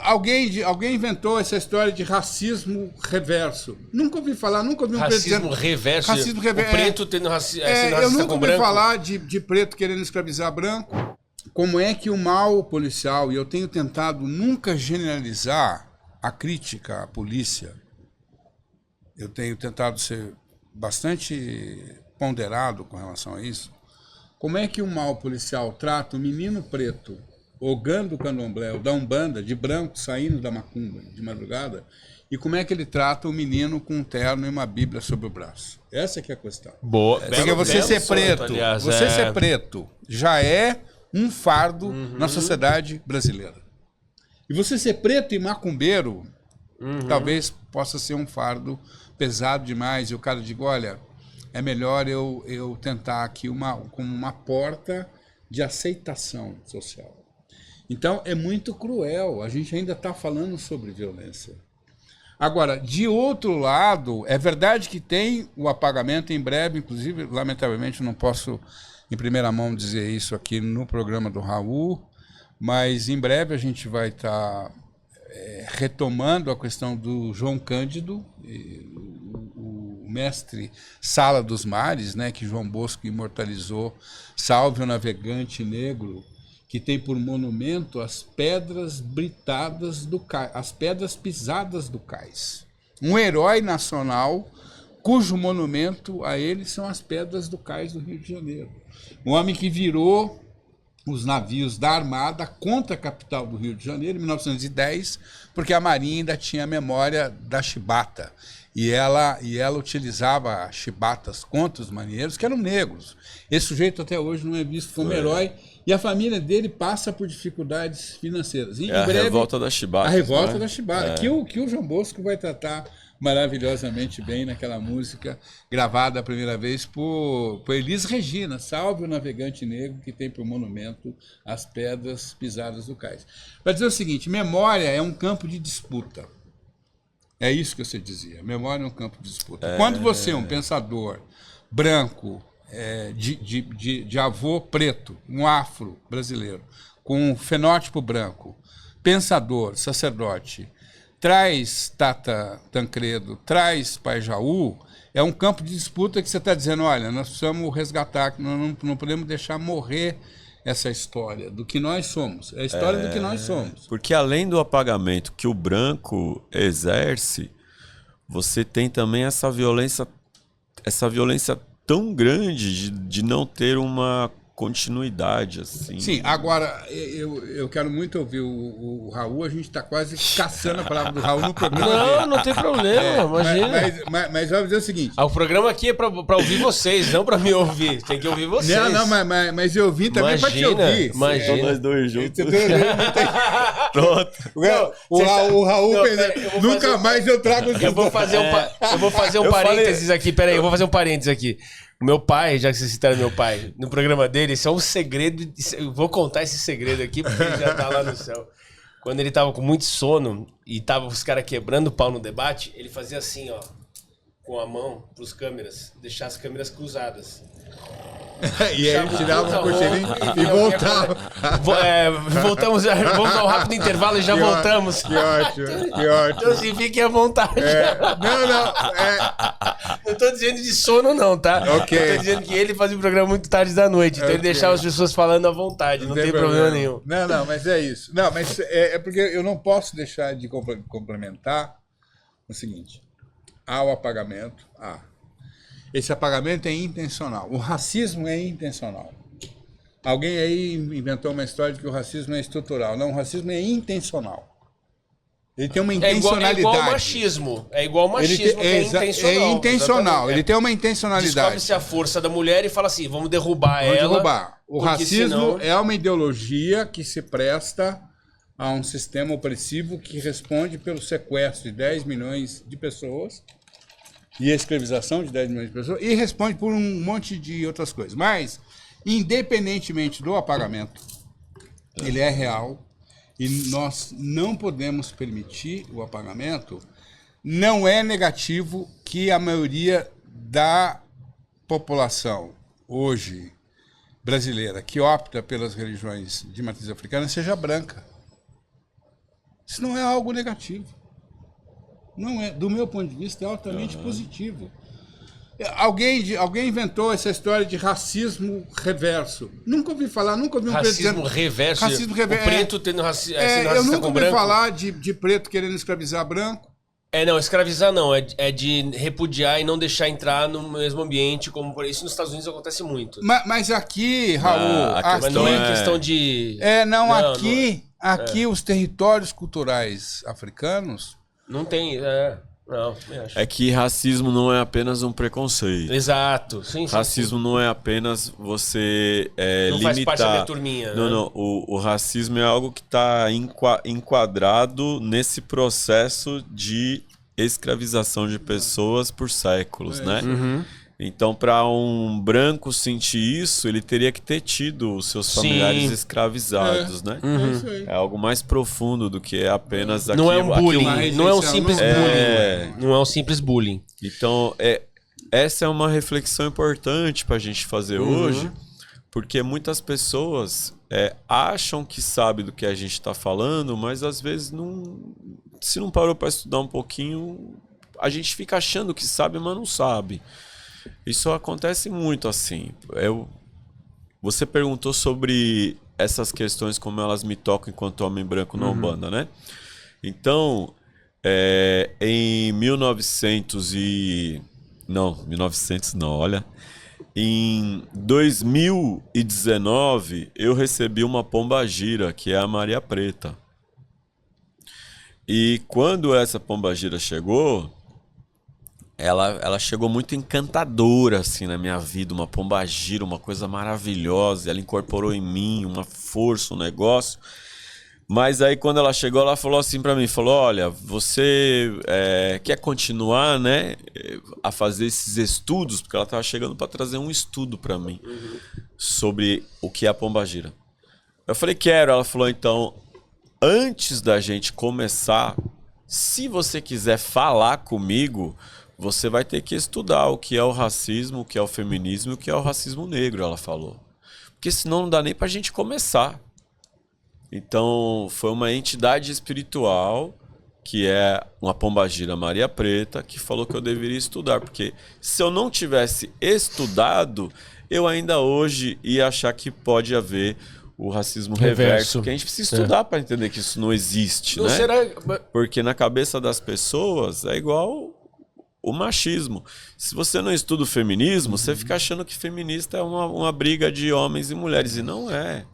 Alguém inventou essa história de racismo reverso. Nunca ouvi falar, nunca ouvi um preto dizendo... Reverso? Racismo reverso. O preto sendo racista eu nunca com ouvi branco? falar de preto querendo escravizar branco. Como é que o mal policial, e eu tenho tentado nunca generalizar a crítica à polícia, eu tenho tentado ser bastante ponderado com relação a isso, como é que o mal policial trata o menino preto ogando o candomblé, ou da Umbanda, de branco, saindo da macumba de madrugada, e como é que ele trata o menino com um terno e uma bíblia sobre o braço. Essa que é a questão. Boa. Porque você ser preto, aliás, ser preto já é um fardo na sociedade brasileira. E você ser preto e macumbeiro, talvez possa ser um fardo pesado demais, e o cara diga, olha, é melhor eu tentar aqui como uma porta de aceitação social. Então, é muito cruel. A gente ainda está falando sobre violência. Agora, de outro lado, é verdade que tem o apagamento em breve, inclusive, lamentavelmente, eu não posso, em primeira mão, dizer isso aqui no programa do Raul, mas em breve a gente vai estar retomando a questão do João Cândido, o mestre Sala dos Mares, né, que João Bosco imortalizou, Salve o Navegante Negro, que tem por monumento as pedras britadas do cais, as pedras pisadas do cais. Um herói nacional cujo monumento a ele são as pedras do cais do Rio de Janeiro. Um homem que virou os navios da Armada contra a capital do Rio de Janeiro, em 1910, porque a Marinha ainda tinha a memória da chibata. E ela utilizava chibatas contra os marinheiros, que eram negros. Esse sujeito até hoje não é visto como herói, e a família dele passa por dificuldades financeiras. E, em breve, a revolta da chibata. A revolta da chibata, que o João Bosco vai tratar maravilhosamente bem naquela música gravada a primeira vez por Elis Regina, Salve o Navegante Negro, que tem por monumento as pedras pisadas do cais. Vai dizer o seguinte, memória é um campo de disputa. É isso que você dizia, memória é um campo de disputa. Quando você é um pensador branco, de avô preto, um afro brasileiro, com um fenótipo branco, pensador, sacerdote, traz Tata Tancredo, traz Pai Jaú, é um campo de disputa que você está dizendo, olha, nós precisamos resgatar, nós não podemos deixar morrer essa história do que nós somos, é a história do que nós somos. Porque além do apagamento que o branco exerce, você tem também essa violência tão grande de não ter uma continuidade, assim. Sim, agora, eu quero muito ouvir o Raul, a gente está quase caçando a palavra do Raul no programa. Não tem problema, imagina. Mas vamos dizer o seguinte... O programa aqui é para ouvir vocês, não para me ouvir. Tem que ouvir vocês. Mas eu vim também para te ouvir. Imagina. Nós dois juntos. Pronto. O Raul, nunca mais eu trago... Eu vou fazer um parênteses aqui, peraí, eu vou fazer um parênteses aqui. O meu pai, já que vocês citaram meu pai, no programa dele, isso é um segredo, eu vou contar esse segredo aqui, porque ele já tá lá no céu. Quando ele tava com muito sono e tava os caras quebrando o pau no debate, ele fazia assim, ó, com a mão pros câmeras, deixar as câmeras cruzadas. E aí ele tirava o cochilinho e voltava. Vamos dar um rápido intervalo e já voltamos. Que ótimo, que ótimo. Então assim, fiquem à vontade. Não tô dizendo de sono não, tá? Ok. Eu tô dizendo que ele fazia um programa muito tarde da noite, então ele deixava as pessoas falando à vontade, não tem problema nenhum. Não, mas é isso. Não, mas é porque eu não posso deixar de complementar o seguinte. Há o apagamento, esse apagamento é intencional. O racismo é intencional. Alguém aí inventou uma história de que o racismo é estrutural. Não, o racismo é intencional. Ele tem uma intencionalidade. É igual ao machismo. É igual ao machismo, que é intencional. É intencional. Ele tem uma intencionalidade. Descobre-se a força da mulher e fala assim, vamos derrubar ela. Vamos derrubar. O racismo é uma ideologia que se presta a um sistema opressivo que responde pelo sequestro de 10 milhões de pessoas e a escravização de 10 milhões de pessoas, e responde por um monte de outras coisas. Mas, independentemente do apagamento, ele é real e nós não podemos permitir o apagamento. Não é negativo que a maioria da população hoje brasileira que opta pelas religiões de matriz africana seja branca. Isso não é algo negativo. Não é, do meu ponto de vista, é altamente positivo. Alguém inventou essa história de racismo reverso. Nunca ouvi falar, nunca ouvi um preto Racismo reverso. Racismo reverso. O preto tendo sendo racista eu nunca com ouvi branco. falar de preto querendo escravizar branco. Não, escravizar não. É de repudiar e não deixar entrar no mesmo ambiente, como por isso nos Estados Unidos acontece muito. Mas aqui, Raul... Mas não é questão de... Aqui os territórios culturais africanos... Não tem... Não, acho. É que racismo não é apenas um preconceito. Exato. Sim, Racismo não é apenas você não limitar. faz parte da minha turminha. Não, né? não. O racismo é algo que está enquadrado nesse processo de escravização de pessoas por séculos, né? Uhum. Então, para um branco sentir isso, ele teria que ter tido os seus familiares escravizados, né? É isso aí. É algo mais profundo do que apenas aquilo. Não é um bullying, aquilo- não é um simples É. bullying. Não é um simples bullying. Então, essa é uma reflexão importante para a gente fazer hoje, porque muitas pessoas acham que sabem do que a gente está falando, mas às vezes se não parou para estudar um pouquinho, a gente fica achando que sabe, mas não sabe. Isso acontece muito assim. Você perguntou sobre essas questões, como elas me tocam enquanto homem branco na Umbanda, né? Então, em 1900 não, olha. Em 2019, eu recebi uma pombagira, que é a Maria Preta. E quando essa pombagira chegou, ela chegou muito encantadora assim na minha vida, uma pombagira, uma coisa maravilhosa. Ela incorporou em mim uma força, um negócio. Mas aí quando ela chegou, ela falou assim pra mim, falou, olha, você quer continuar, né, a fazer esses estudos? Porque ela tava chegando para trazer um estudo para mim sobre o que é a pombagira. Eu falei, quero. Ela falou, então, antes da gente começar, se você quiser falar comigo, você vai ter que estudar o que é o racismo, o que é o feminismo e o que é o racismo negro, ela falou. Porque senão não dá nem pra gente começar. Então, foi uma entidade espiritual, que é uma pombagira Maria Preta, que falou que eu deveria estudar. Porque se eu não tivesse estudado, eu ainda hoje ia achar que pode haver o racismo reverso. Porque a gente precisa estudar para entender que isso não existe, Não né? será... Porque na cabeça das pessoas é igual o machismo. Se você não estuda o feminismo, você fica achando que feminista é uma briga de homens e mulheres. E não é.